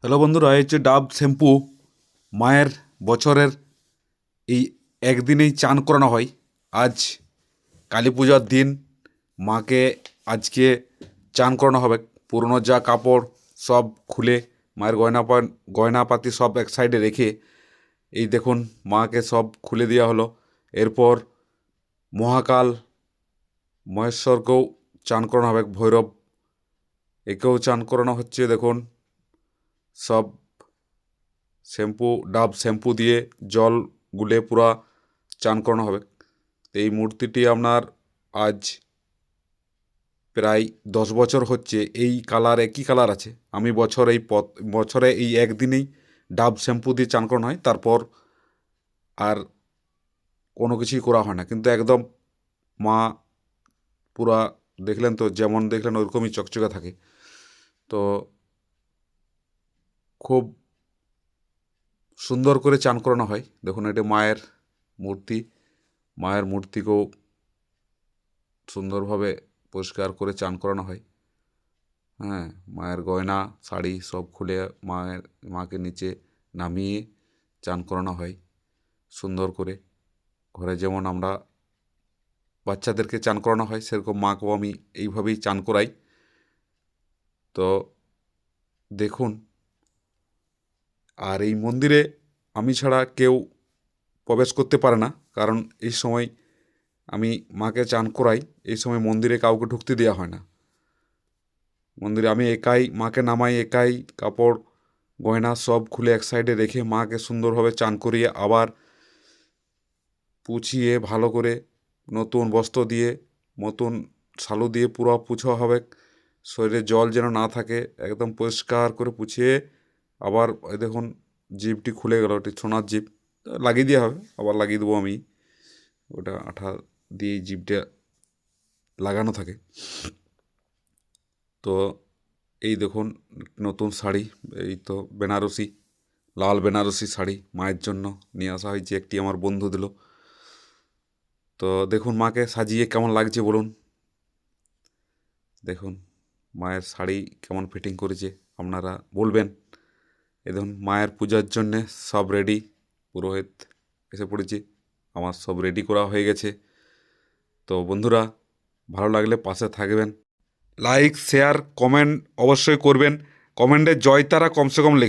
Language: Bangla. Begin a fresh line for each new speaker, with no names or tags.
হ্যালো বন্ধুরা, এই হচ্ছে ডাব শ্যাম্পু। মায়ের বছরের এই একদিনেই চান করানো হয়। আজ কালী পূজার দিন মাকে আজকে চান করানো হবে। পুরনো যা কাপড় সব খুলে মায়ের গয়নাপাতি সব এক সাইডে রেখে এই দেখুন মাকে সব খুলে দেওয়া হলো। এরপর মহাকাল মহেশ্বরকেও চান করানো হবে, ভৈরব একেও চান করানো হচ্ছে। দেখুন সব ডাব শ্যাম্পু দিয়ে জল গুলে পুরা চান করানো হবে। এই মূর্তিটি আপনার আজ প্রায় 10 বছর হচ্ছে। এই কালার একই কালার আছে। আমি বছরে এই একদিনেই ডাব শ্যাম্পু দিয়ে চান করানো হয়, তারপর আর কোনো কিছুই করা হয় না। কিন্তু একদম মা পুরা দেখলেন তো, যেমন দেখলেন ওরকমই চকচকে থাকে। তো খুব সুন্দর করে চান করানো হয়। দেখুন এটা মায়ের মূর্তি। মায়ের মূর্তিকেও সুন্দরভাবে পরিষ্কার করে চান করানো হয়। হ্যাঁ, মায়ের গয়না শাড়ি সব খুলে মাকে নিচে নামিয়ে চান করানো হয় সুন্দর করে। ঘরে যেমন আমরা বাচ্চাদেরকে চান করানো হয়, সেরকম মাকেও আমি এইভাবেই চান করাই। তো দেখুন, আর এই মন্দিরে আমি ছাড়া কেউ প্রবেশ করতে পারে না, কারণ এই সময় আমি মাকে চান করাই। এই সময় মন্দিরে কাউকে ঢুকতে দেওয়া হয় না। মন্দিরে আমি একাই মাকে নামাই, একাই কাপড় গয়না সব খুলে এক সাইডে রেখে মাকে সুন্দরভাবে চান করিয়ে আবার পুছিয়ে ভালো করে নতুন বস্ত্র দিয়ে নতুন শালু দিয়ে পুরো পুছা হবে। শরীরে জল যেন না থাকে, একদম পরিষ্কার করে পুছিয়ে আবার ওই দেখুন জিপটি খুলে গেল, ওটি সোনার জিপ লাগিয়ে দেওয়া হবে। আবার লাগিয়ে দেবো আমি, ওটা আঠা দিয়ে জিপটা লাগানো থাকে। তো এই দেখুন নতুন শাড়ি, এই তো বেনারসি, লাল বেনারসি শাড়ি মায়ের জন্য নিয়ে আসা হয়েছে, একটি আমার বন্ধু দিল। তো দেখুন মাকে সাজিয়ে কেমন লাগছে বলুন। দেখুন মায়ের শাড়ি কেমন ফিটিং করেছে আপনারা বলবেন। এ দেখুন মায়ের পূজার জন্যে সব রেডি। পুরোহিত এসে পড়েছে, আমার সব রেডি করা হয়ে গেছে। তো বন্ধুরা, ভালো লাগলে পাশে থাকবেন, লাইক শেয়ার কমেন্ট অবশ্যই করবেন। কমেন্টে জয় তারা কমসে কম লিখবেন।